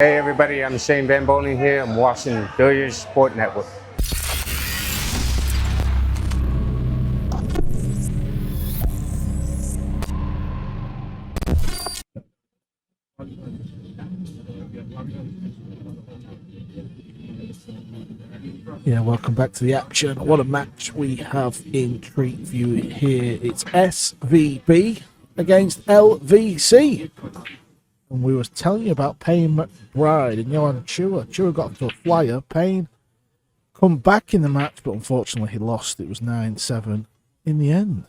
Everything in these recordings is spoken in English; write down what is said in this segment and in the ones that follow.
Hey everybody, I'm Shane Van Boening here. I'm watching Billiards Sport Network. Yeah, welcome back to the action. What a match we have in treat view here. It's SVB against LVC. And we was telling you about Payne McBride and Johan Chua. Chua got up to a flyer. Payne come back in the match, but unfortunately he lost. It was 9-7 in the end.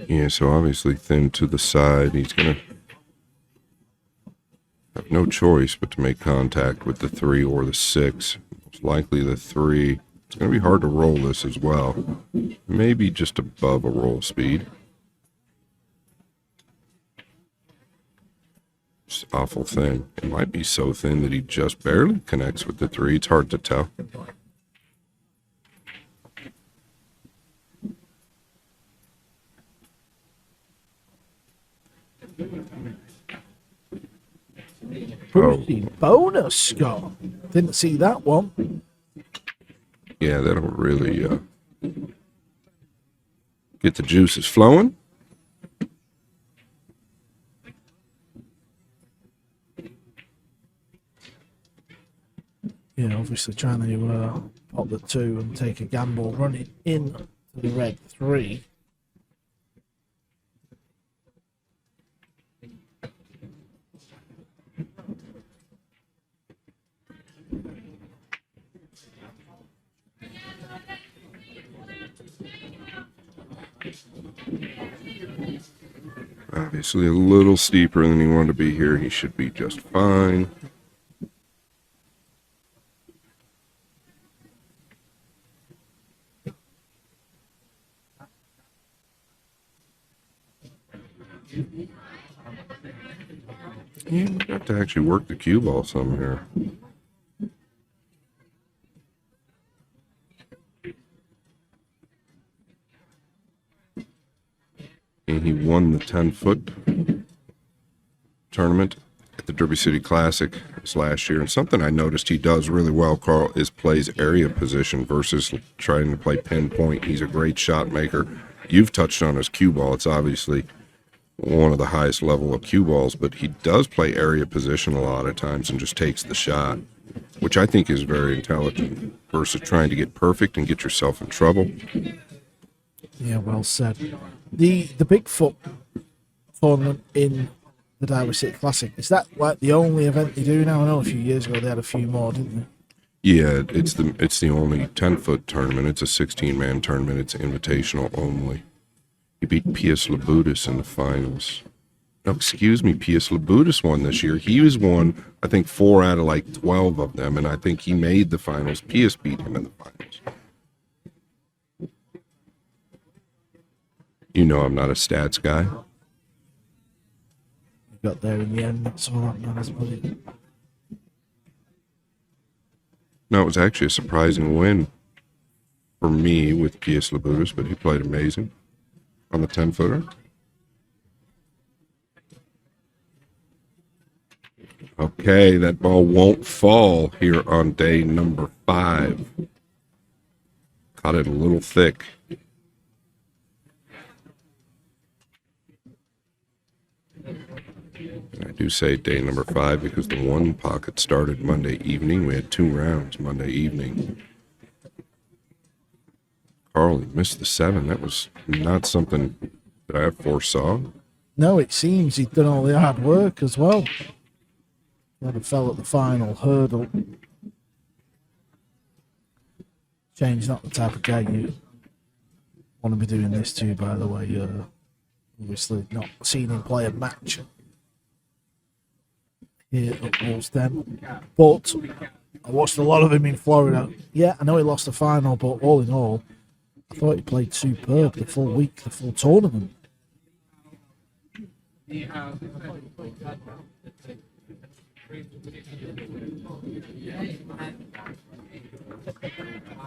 Yeah, so obviously thin to the side. He's going to have no choice but to make contact with the 3 or the 6. Most likely the 3. It's going to be hard to roll this as well. Maybe just above a roll speed. Just awful thin. It might be so thin that he just barely connects with the 3. It's hard to tell. Pretty bonus, Scott. Didn't see that one. Yeah, that'll really get the juices flowing. Yeah, obviously trying to pop the 2 and take a gamble, running in to the red 3. Obviously a little steeper than he wanted to be here. He should be just fine. Yeah, we have to actually work the cue ball some here. And he won the 10-foot tournament at the Derby City Classic this last year. And something I noticed he does really well, Carl, is plays area position versus trying to play pinpoint. He's a great shot maker. You've touched on his cue ball. It's obviously one of the highest level of cue balls, but he does play area position a lot of times and just takes the shot, which I think is very intelligent versus trying to get perfect and get yourself in trouble. Yeah, well said. The Bigfoot tournament in the Derby City Classic, is that like the only event they do now? I know a few years ago they had a few more, didn't they? Yeah, it's the only 10-foot tournament. It's a 16-man tournament. It's invitational only. He beat Pius Labutis in the finals. No, excuse me, Pius Labutis won this year. He was won, I think, 4 out of like 12 of them, and I think he made the finals. Pius beat him in the finals. You know I'm not a stats guy. You got there in the end, that's all that matters, buddy. No, it was actually a surprising win for me with Pius Labutis, but he played amazing on the 10-footer. Okay, that ball won't fall here on day number 5. Caught it a little thick. I do say day number 5 because the 1 pocket started Monday evening. We had 2 rounds Monday evening. Carl, he missed the 7. That was not something that I foresaw. No, it seems he'd done all the hard work as well. Never fell at the final hurdle. Shane's not the type of guy you want to be doing this to, by the way. Obviously not seen him play a match here at Wolves then. But I watched a lot of him in Florida. Yeah, I know he lost the final, but all in all, I thought he played superb the full week, the full tournament.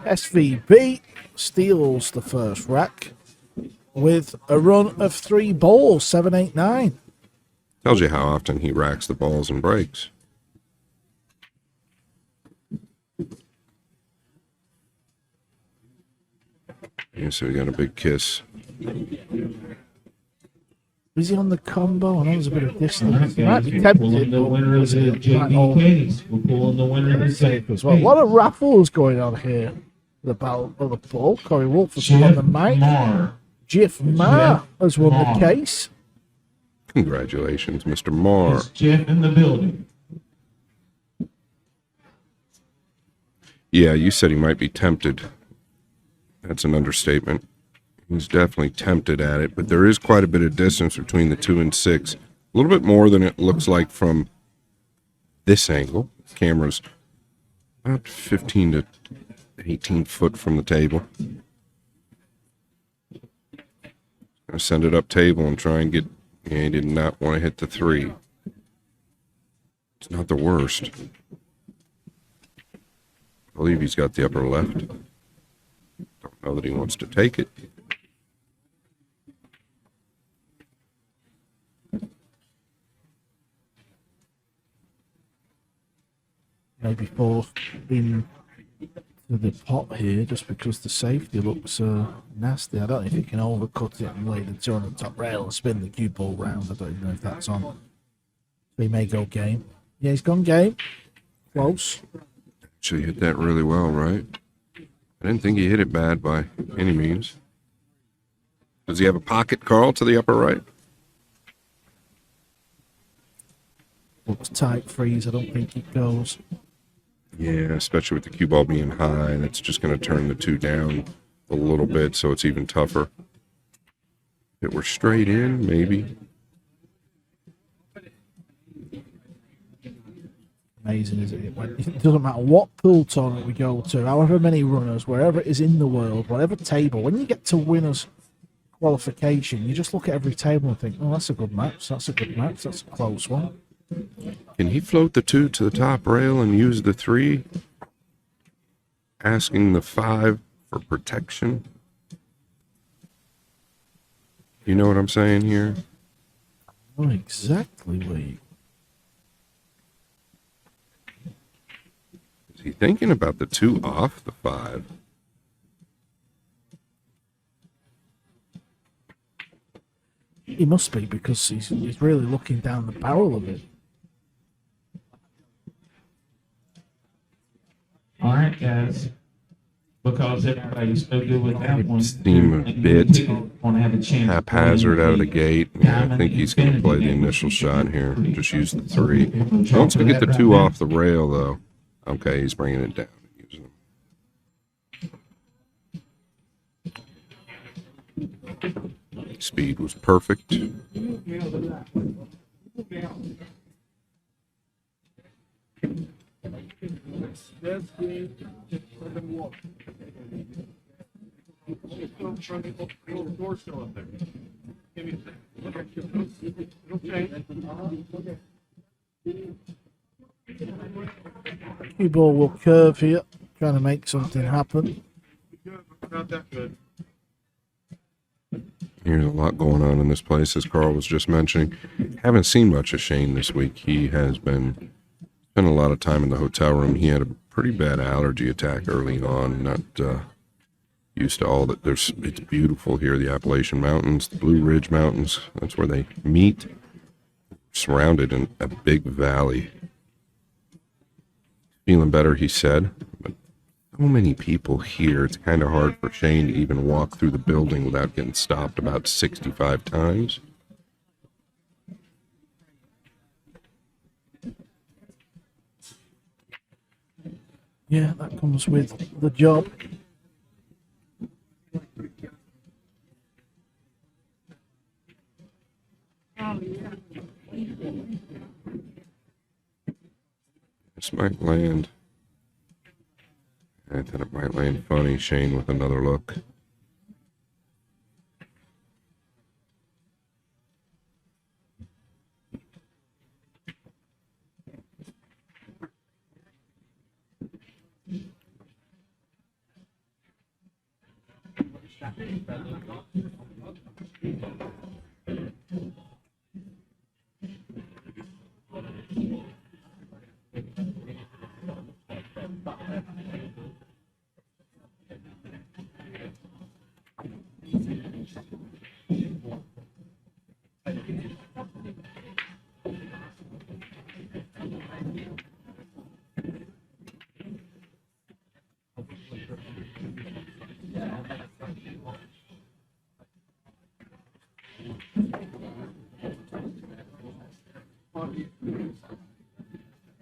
SVB steals the first rack with a run of 3 balls, 7, 8, 9. Tells you how often he racks the balls and breaks. Yeah, so we got a big kiss. Is he on the combo? I know there's a bit of distance. Alright, He might guys, be we're tempted, pulling the but winner of the JV case. We're pulling the winner of the safe as well. A lot of raffles going on here. The battle of the ball. Corey Wolf has won the mic. Jeff Ma has won the case. Congratulations, Mr. Marr. Is Jeff in the building? Yeah, you said he might be tempted. That's an understatement. He's definitely tempted at it, but there is quite a bit of distance between the 2 and 6. A little bit more than it looks like from this angle. Camera's about 15 to 18 foot from the table. Gonna send it up table and try and get. Yeah, he did not want to hit the 3. It's not the worst. I believe he's got the upper left. Don't know that he wants to take it. Maybe forced in to the pot here just because the safety looks nasty. I don't know if you can overcut it and lay the 2 on the top rail and spin the cue ball round. I don't even know if that's on. So he may go game. Yeah, he's gone game. Close. Actually hit that really well, right? I didn't think he hit it bad by any means. Does he have a pocket, Carl, to the upper right? Looks tight freeze. I don't think it goes. Yeah, especially with the cue ball being high. That's just going to turn the 2 down a little bit, so it's even tougher. If it were straight in, maybe. Amazing, isn't it? It doesn't matter what pool tournament we go to, however many runners, wherever it is in the world, whatever table, when you get to winners qualification, you just look at every table and think, oh, that's a good match, that's a good match, that's a close one. Can he float the 2 to the top rail and use the 3? Asking the 5 for protection. You know what I'm saying here? Oh, exactly where you... Is he thinking about the 2 off the 5? He must be, because he's really looking down the barrel of it. All right, guys. Because everybody's so good with that one. Seem a bit want to have a chance haphazard out of the gate. Yeah, I think he's going to play the initial shot here. Just use the 3. Wants to get the 2 off the rail, though. Okay, he's bringing it down. Speed was perfect. Cue ball will curve here, trying to make something happen. There's a lot going on in this place, as Carl was just mentioning. Haven't seen much of Shane this week. He has been spent a lot of time in the hotel room. He had a pretty bad allergy attack early on. Not used to all that. It's beautiful here, the Appalachian Mountains, the Blue Ridge Mountains. That's where they meet. Surrounded in a big valley. Feeling better, he said. But so many people here, it's kind of hard for Shane to even walk through the building without getting stopped about 65 times. Yeah, that comes with the job. This might land. I thought it might land funny. Shane with another look.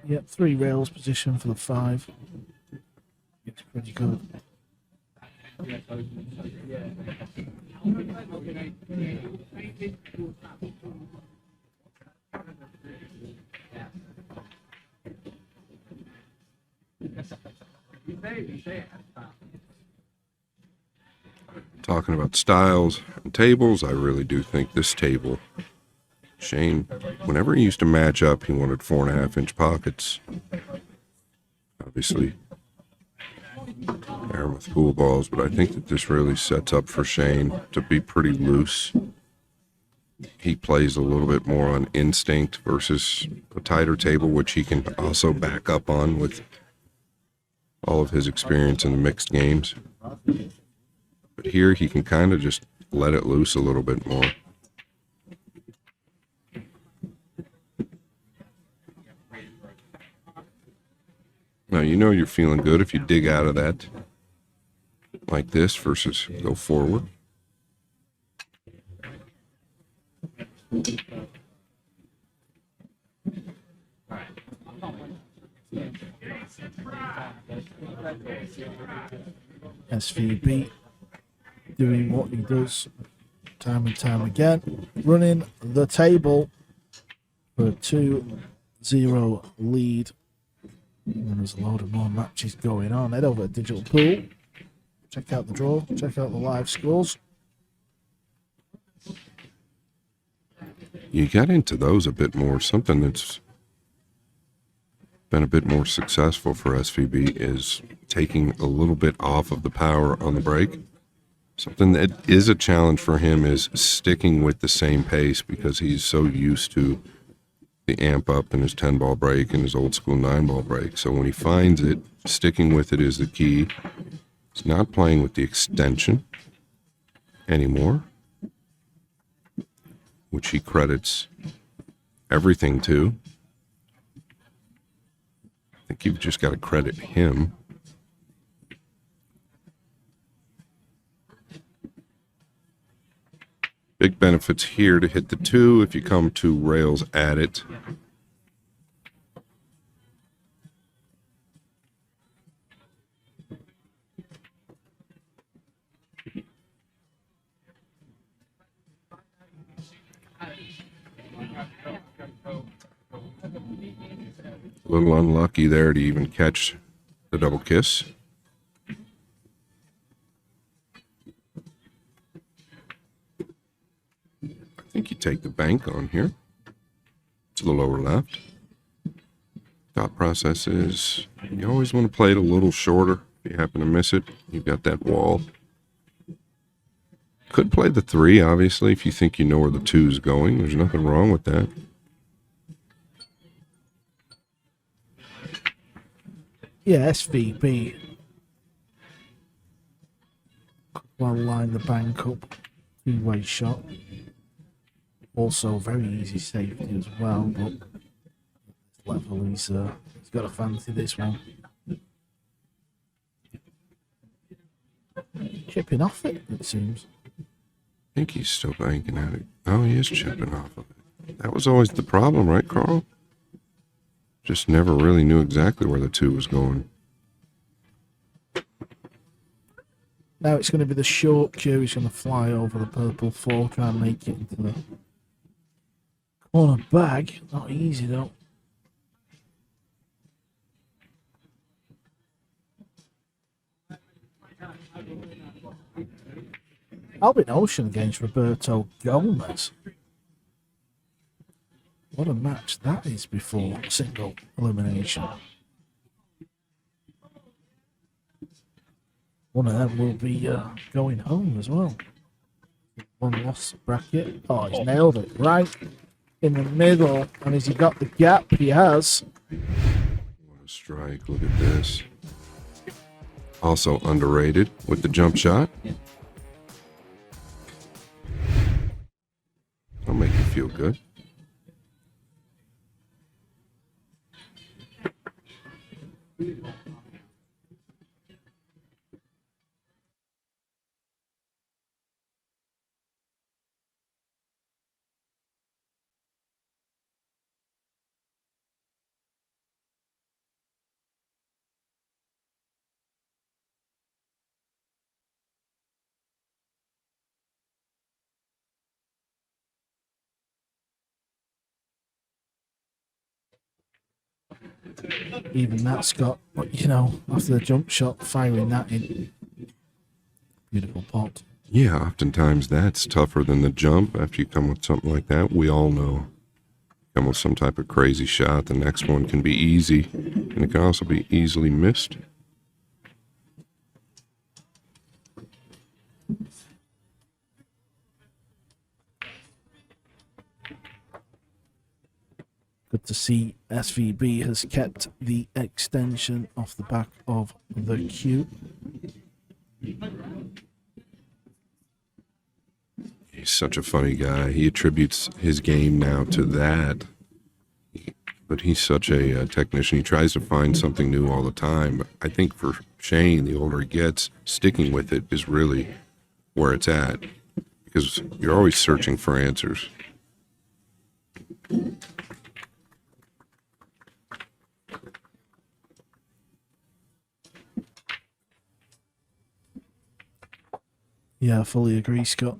Yep, 3 rails position for the 5. It's pretty good. Talking about styles and tables, I really do think this table, Shane, whenever he used to match up, he wanted 4.5-inch pockets. Obviously, there with pool balls, but I think that this really sets up for Shane to be pretty loose. He plays a little bit more on instinct versus a tighter table, which he can also back up on with all of his experience in the mixed games. But here he can kind of just let it loose a little bit more. Now, you know you're feeling good if you dig out of that like this versus go forward. SVB doing what he does time and time again, running the table for a 2-0 lead. And there's a load of more matches going on. Head over to Digital Pool, check out the draw, check out the live scores. You got into those a bit more. Something that's been a bit more successful for SVB is taking a little bit off of the power on the break. Something that is a challenge for him is sticking with the same pace because he's so used to the amp up in his 10-ball break and his old school 9-ball break. So when he finds it, sticking with it is the key. He's not playing with the extension anymore, which he credits everything to. I think you've just got to credit him. Big benefits here to hit the 2 if you come 2 rails at it. A little unlucky there to even catch the double kiss. I think you take the bank on here to the lower left. Thought process is you always want to play it a little shorter. If you happen to miss it, you've got that wall. Could play the 3, obviously, if you think you know where the 2 is going. There's nothing wrong with that. Yeah, SVB. Well, line the bank up. 2-way shot. Also, very easy safety as well, but level he's got to fancy this one. Chipping off it, it seems. I think he's still banking at it. Oh, he is chipping off of it. That was always the problem, right, Carl? Just never really knew exactly where the 2 was going. Now it's going to be the short cue. He's going to fly over the purple 4, try and make it into the corner bag. Not easy, though. Albin Ocean against Roberto Gomez. What a match that is before single elimination. one of them will be going home as well. One loss bracket. Oh, he's nailed it right in the middle. And has he got the gap? He has. What a strike. Look at this. Also underrated with the jump shot. That'll make you feel good. Even that, Scott, you know, after the jump shot, firing that in. Beautiful pot. Yeah, oftentimes that's tougher than the jump. After you come with something like that, we all know. Come with some type of crazy shot, the next one can be easy, and it can also be easily missed. Good to see SVB has kept the extension off the back of the cue. He's such a funny guy. He attributes his game now to that. But he's such a technician. He tries to find something new all the time. I think for Shane, the older he gets, sticking with it is really where it's at. Because you're always searching for answers. Yeah, I fully agree, Scott.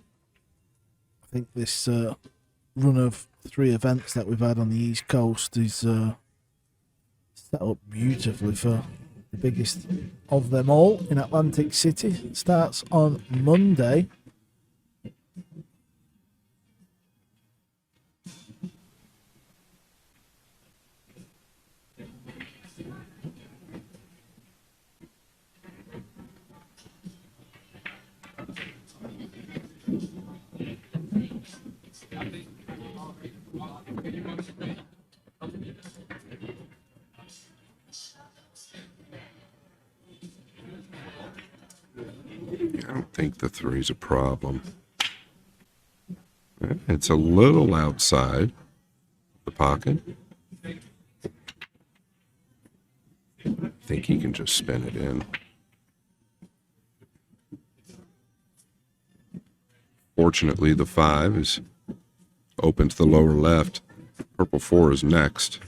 I think this run of 3 events that we've had on the East Coast is set up beautifully for the biggest of them all in Atlantic City. It starts on Monday. I don't think the 3's a problem. It's a little outside the pocket. I think he can just spin it in. Fortunately, the 5 is open to the lower left. Purple 4 is next.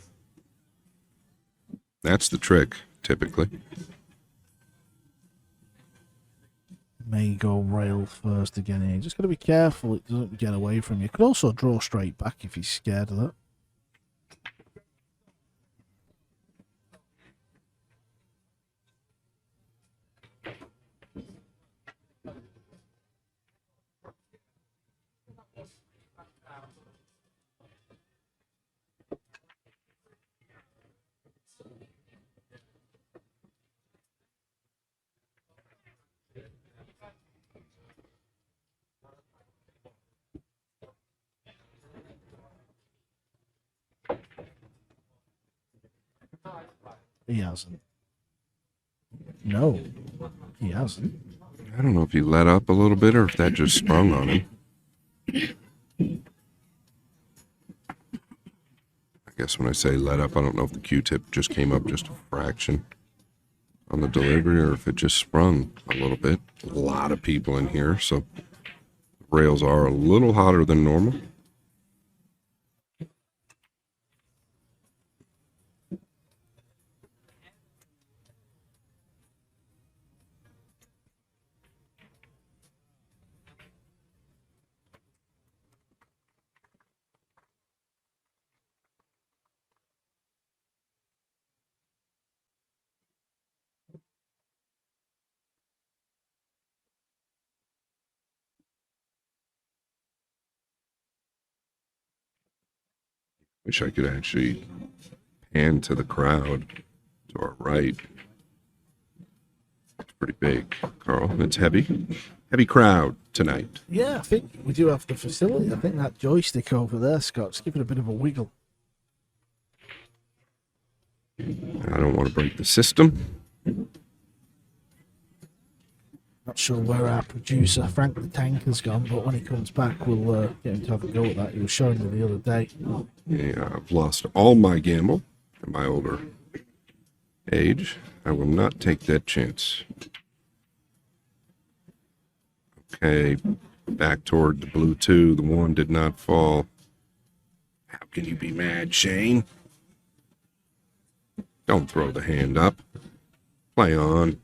That's the trick, typically. May go rail first again here. Just got to be careful it doesn't get away from you. Could also draw straight back if he's scared of that. He hasn't. No, he hasn't. I don't know if he let up a little bit or if that just sprung on him. I guess when I say let up, I don't know if the Q-tip just came up just a fraction on the delivery or if it just sprung a little bit. A lot of people in here, so the rails are a little hotter than normal. Wish I could actually pan to the crowd to our right. pretty big, Carl. It's heavy. Heavy crowd tonight. Yeah, I think we do have the facility. I think that joystick over there, Scott's give it a bit of a wiggle. I don't want to break the system. Not sure where our producer, Frank the Tank, has gone, but when he comes back, we'll get him to have a go at that. He was showing me the other day. Yeah, I've lost all my gamble at my older age. I will not take that chance. Okay, back toward the blue 2. The 1 did not fall. How can you be mad, Shane? Don't throw the hand up. Play on.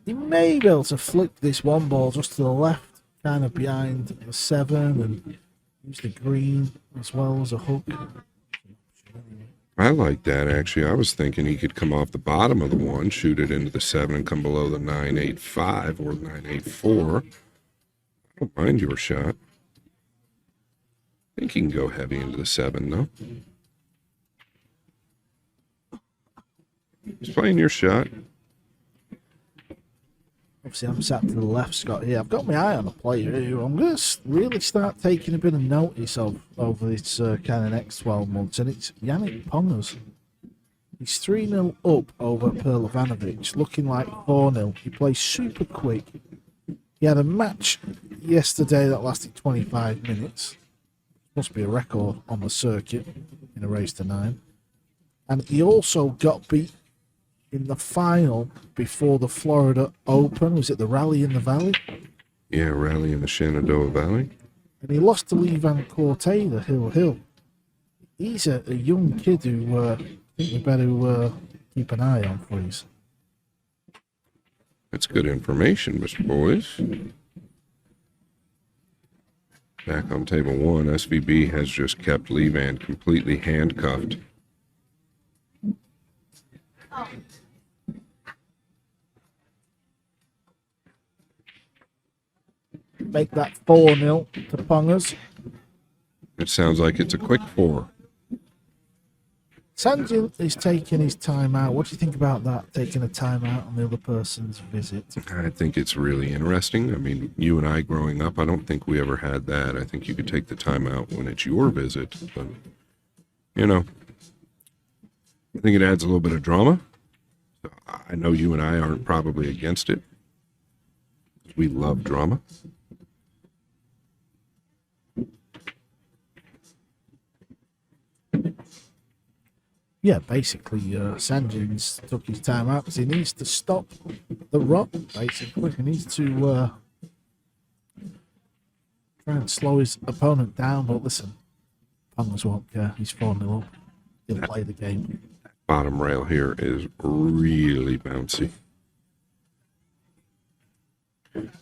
He may be able to flick this one ball just to the left, kind of behind the 7, and use the green as well as a hook. I like that, actually. I was thinking he could come off the bottom of the 1, shoot it into the 7, and come below the 9.85 or 9.84. I don't mind your shot. I think he can go heavy into the 7, though. He's playing your shot. Obviously, I'm sat to the left, Scott, here. I've got my eye on a player who I'm going to really start taking a bit of notice of over this kind of next 12 months, and it's Yannick Pongers. He's 3-0 up over Perlovanovic, looking like 4-0. He plays super quick. He had a match yesterday that lasted 25 minutes. Must be a record on the circuit in a race to 9. And he also got beat in the final before the Florida Open. Was it the Rally in the Valley? Yeah, rally in the Shenandoah Valley. And he lost to Vann Corteza, Hill. He's a young kid who I think we better keep an eye on, please. That's good information, Mr. Boys. Back on table 1, SVB has just kept Vann completely handcuffed. Make that 4-0 to Pongers. It sounds like it's a quick 4. Sanjin is taking his time out. What do you think about that, taking a time out on the other person's visit? I think it's really interesting. I mean, you and I growing up, I don't think we ever had that. I think you could take the time out when it's your visit. But, you know, I think it adds a little bit of drama. I know you and I aren't probably against it. We love drama. Yeah, basically, Sanjin's took his time out because he needs to stop the rot, basically. He needs to try and slow his opponent down, but listen, Pongers won't care. He's 4-0 up. He'll play the game. Bottom rail here is really bouncy.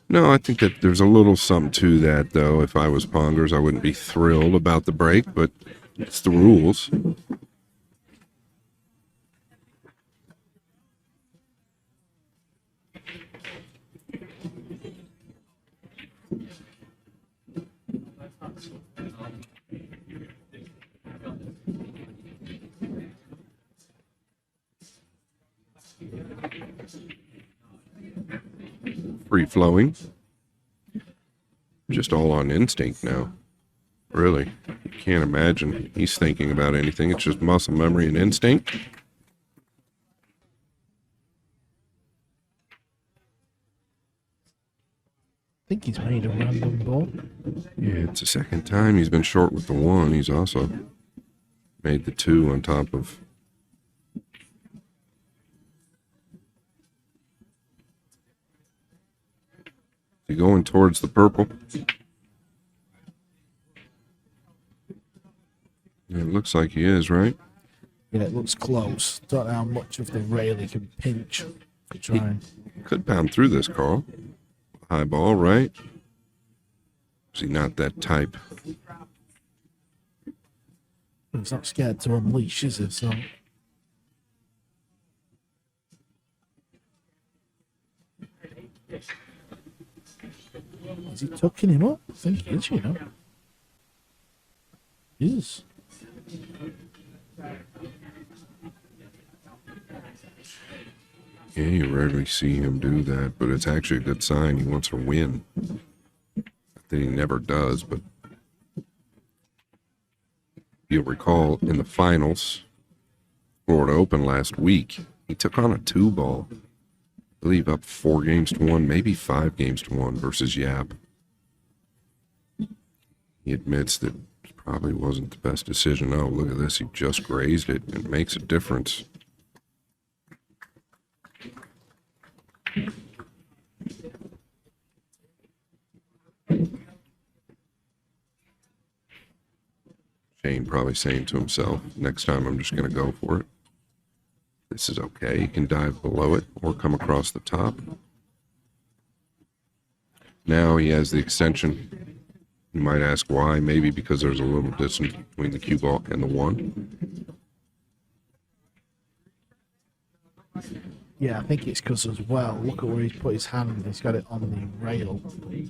No, I think that there's a little something to that, though. If I was Pongers, I wouldn't be thrilled about the break, but it's the rules. Free flowing. Just all on instinct now. Really. You can't imagine he's thinking about anything. It's just muscle memory and instinct. I think he's made a random ball. Yeah, it's the second time he's been short with the 1. He's also made the 2 on top of. He's going towards the purple. It looks like he is, right? Yeah, it looks close. Don't know how much of the rail he can pinch to try and... Could pound through this, Carl. High ball, right? Is he not that type? He's not scared to unleash, is he? So... Is he tucking him up? I think he is, you know. He is. Yeah, you rarely see him do that, but it's actually a good sign. He wants to win. Not that he never does, but you'll recall in the finals, Florida Open last week, he took on a 2-ball. I believe up 4-1, maybe 5-1 versus Yap. He admits that it probably wasn't the best decision. Oh, look at this. He just grazed it. It makes a difference. Shane probably saying to himself, next time I'm just going to go for it. This is okay. He can dive below it or come across the top. Now he has the extension. You might ask why. Maybe because there's a little distance between the cue ball and the 1. Yeah, I think it's because as well, look at where he's put his hand. He's got it on the rail. He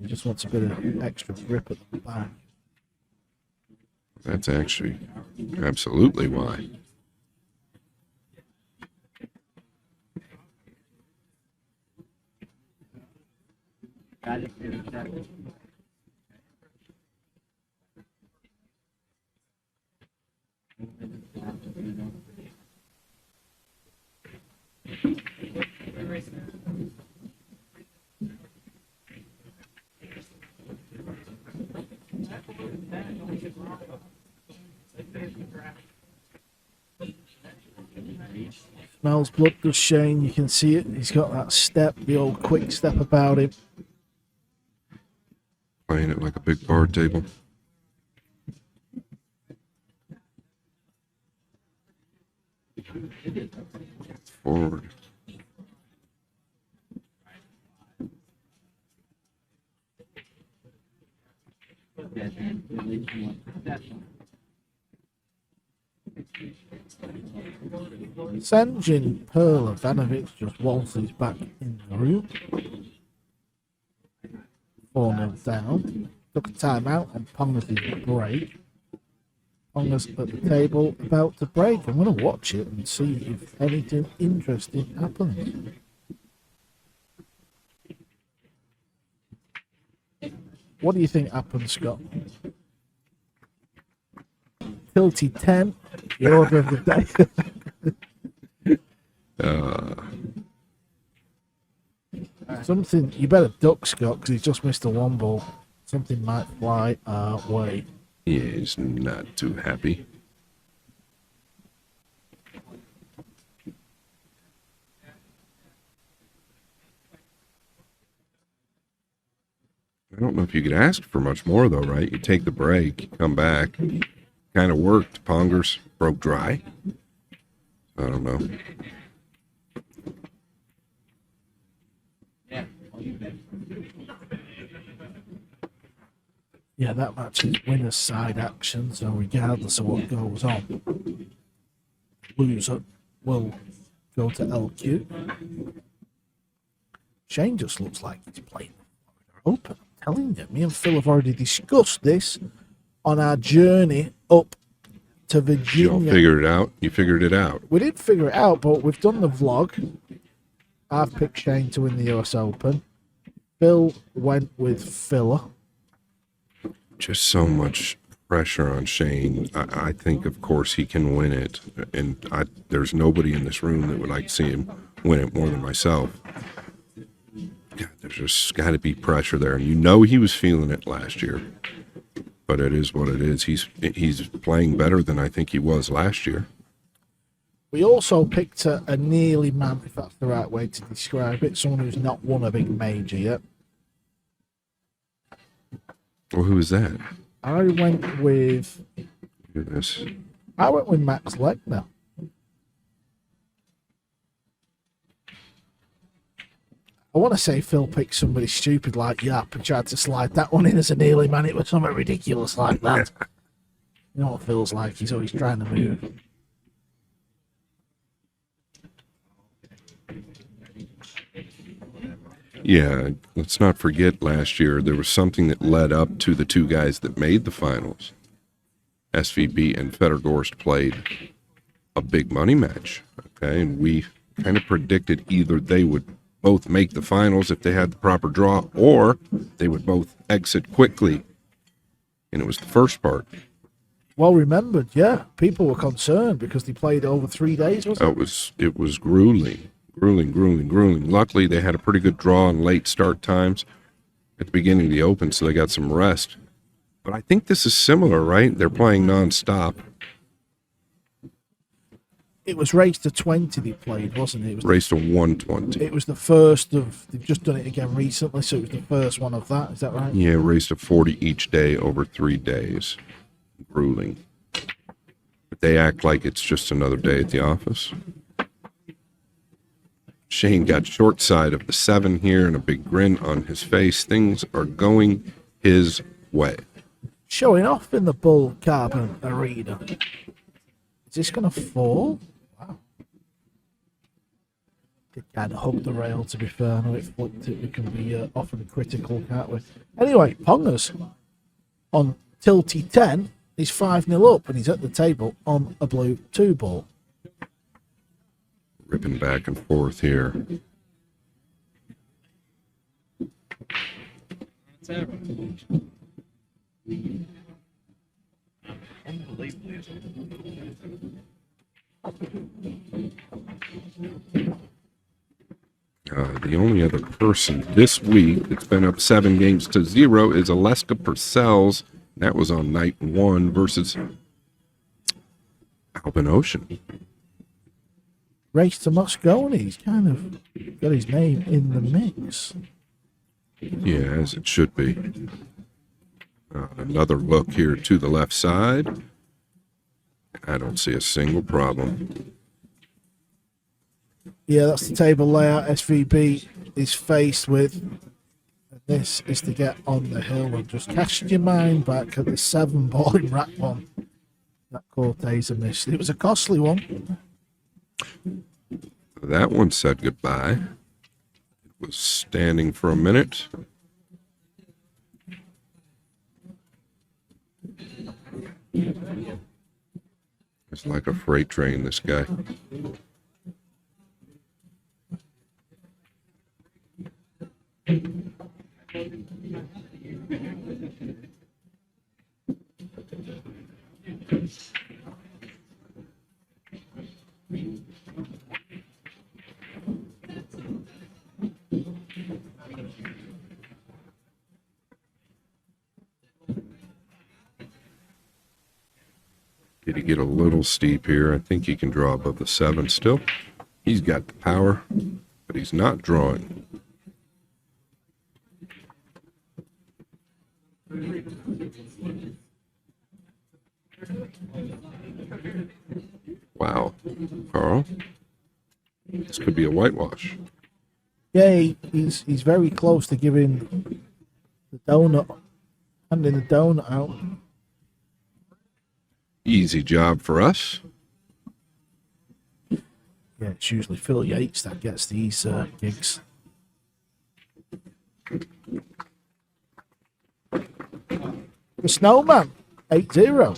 just wants a bit of extra grip at the back. That's actually absolutely why. Smells blood, does Shane. You can see it. He's got that step, the old quick step about him. Playing it like a big bar table. Forward. Sanjin Perla-Vanovic just waltzes back in the room. 4-0 down. Took a timeout on Pongas' break. Pongas at the table about to break. I'm going to watch it and see if anything interesting happens. What do you think happens, Scott? Tilty 10, the order of the day. Something, you better duck, Scott, because he's just missed a 1-ball. Something might fly our way. He is not too happy. I don't know if you could ask for much more, though, right? You take the break, come back. Kind of worked. Pongers broke dry. I don't know. Yeah, that match is winner's side action, so regardless of what goes on, loser will go to LQ. Shane just looks like he's playing open. I'm telling you, me and Phil have already discussed this on our journey up to Virginia. You figured it out? You figured it out. We did figure it out, but we've done the vlog. I've picked Shane to win the US Open. Phil went with Filler. Just so much pressure on Shane. I think, of course, he can win it. And there's nobody in this room that would like to see him win it more than myself. God, there's just got to be pressure there. And you know he was feeling it last year. But it is what it is. He's playing better than I think he was last year. We also picked a nearly man, if that's the right way to describe it, someone who's not won a big major yet. Well, who is that? I went with... Look at this. I went with Max Lechner. I want to say Phil picked somebody stupid like Yap and tried to slide that one in as a nearly man. It was something ridiculous like that. You know what Phil's like? He's always trying to move. Yeah, let's not forget last year there was something that led up to the two guys that made the finals. SVB and Federgorst played a big money match. Okay, and we kind of predicted either they would both make the finals if they had the proper draw, or they would both exit quickly. And it was the first part. Well remembered, yeah. People were concerned because they played over 3 days, wasn't it? It was grueling. Luckily, they had a pretty good draw and late start times at the beginning of the Open, so they got some rest. But I think this is similar, right? They're playing nonstop. It was race to 20 they played, wasn't it? It was Race to 120. It was the first of, they've just done it again recently, so it was the first one of that, is that right? Yeah, race to 40 each day over 3 days. Grueling. But they act like it's just another day at the office. Shane got short side of the 7 here and a big grin on his face. Things are going his way. Showing off in the Bull Carbon Arena. Is this going to fall? Wow. It kind of hugged the rail, to be fair. I know it flipped it. We can be often critical, can't we? Anyway, Pongers on Tilty 10 is 5-0 up, and he's at the table on a blue 2 ball. Ripping back and forth here. The only other person this week that's been up 7-0 is Aleska Purcell's. That was on night 1 versus Alvin Ocean. Race to Moscone. He's kind of got his name in the mix. Yeah, as it should be. Another look here to the left side. I don't see a single problem. Yeah, that's the table layout SVB is faced with. And this is to get on the hill and just cast your mind back at the 7 ball in rack 1 that Corteza missed. It was a costly one. That one said goodbye. It was standing for a minute. It's like a freight train, this guy. Did he get a little steep here? I think he can draw above the 7 still. He's got the power, but he's not drawing. Wow, Carl. This could be a whitewash. Yeah, he's very close to giving the donut, handing the donut out. Easy job for us. Yeah, it's usually Phil Yates that gets these gigs. The Snowman, 8-0.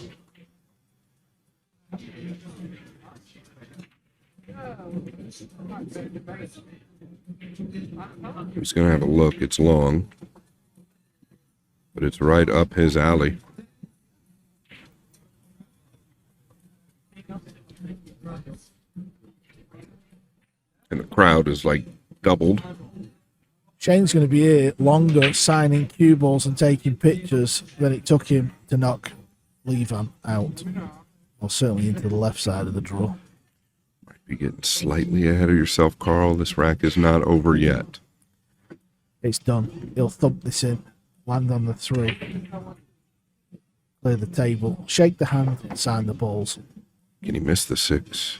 He's going to have a look. It's long, but it's right up his alley. And the crowd is like doubled. Shane's going to be here longer signing cue balls and taking pictures than it took him to knock Levan out. Or certainly into the left side of the draw. Might be getting slightly ahead of yourself, Carl. This rack is not over yet. It's done. He'll thump this in, land on the 3, clear the table, shake the hand, sign the balls. Can he miss the 6?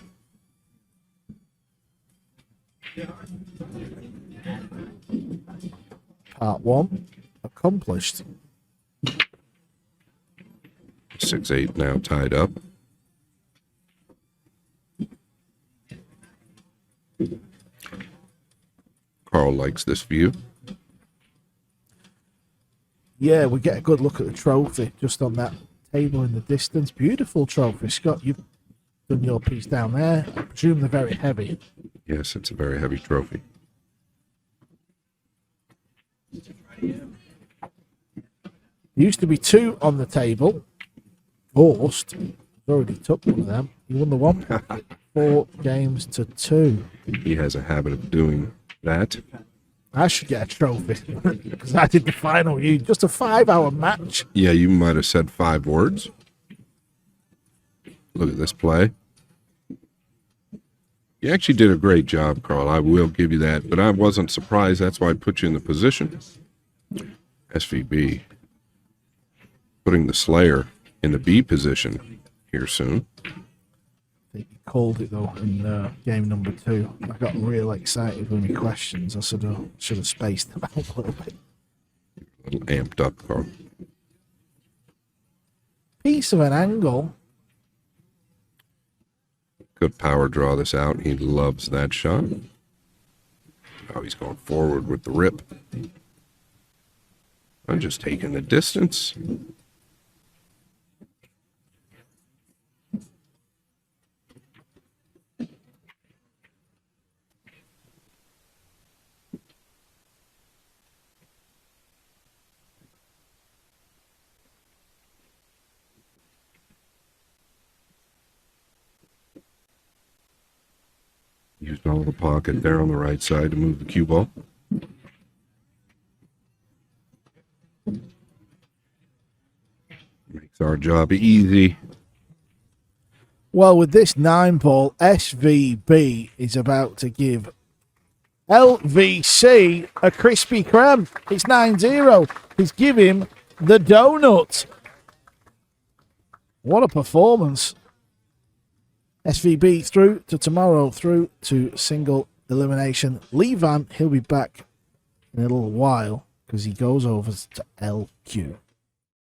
Part 1 accomplished. 6-8 now tied up. Carl likes this view. Yeah, we get a good look at the trophy just on that table in the distance. Beautiful trophy. Scott, you've done your piece down there. I presume they're very heavy. Yes, it's a very heavy trophy. Used to be 2 on the table. Forced. Already took one of them. He won the one. 4 games to 2. He has a habit of doing that. I should get a trophy because I did the final. You just a 5-hour match. Yeah, you might have said 5 words. Look at this play. You actually did a great job, Carl. I will give you that, but I wasn't surprised. That's why I put you in the position. SVB putting the Slayer in the B position here soon. I think he called it though in game number 2. I got real excited with my questions. I should have spaced them out a little bit. A little amped up, Carl. Piece of an angle. Good power draw this out. He loves that shot. Oh, he's going forward with the rip. I'm just taking the distance. Used all the pocket there on the right side to move the cue ball. Makes our job easy. Well, with this 9-ball, SVB is about to give LVC a Krispy Kreme. It's 9-0. He's giving the donut. What a performance. SVB through to tomorrow, through to single elimination. Lee Vann, he'll be back in a little while because he goes over to LQ.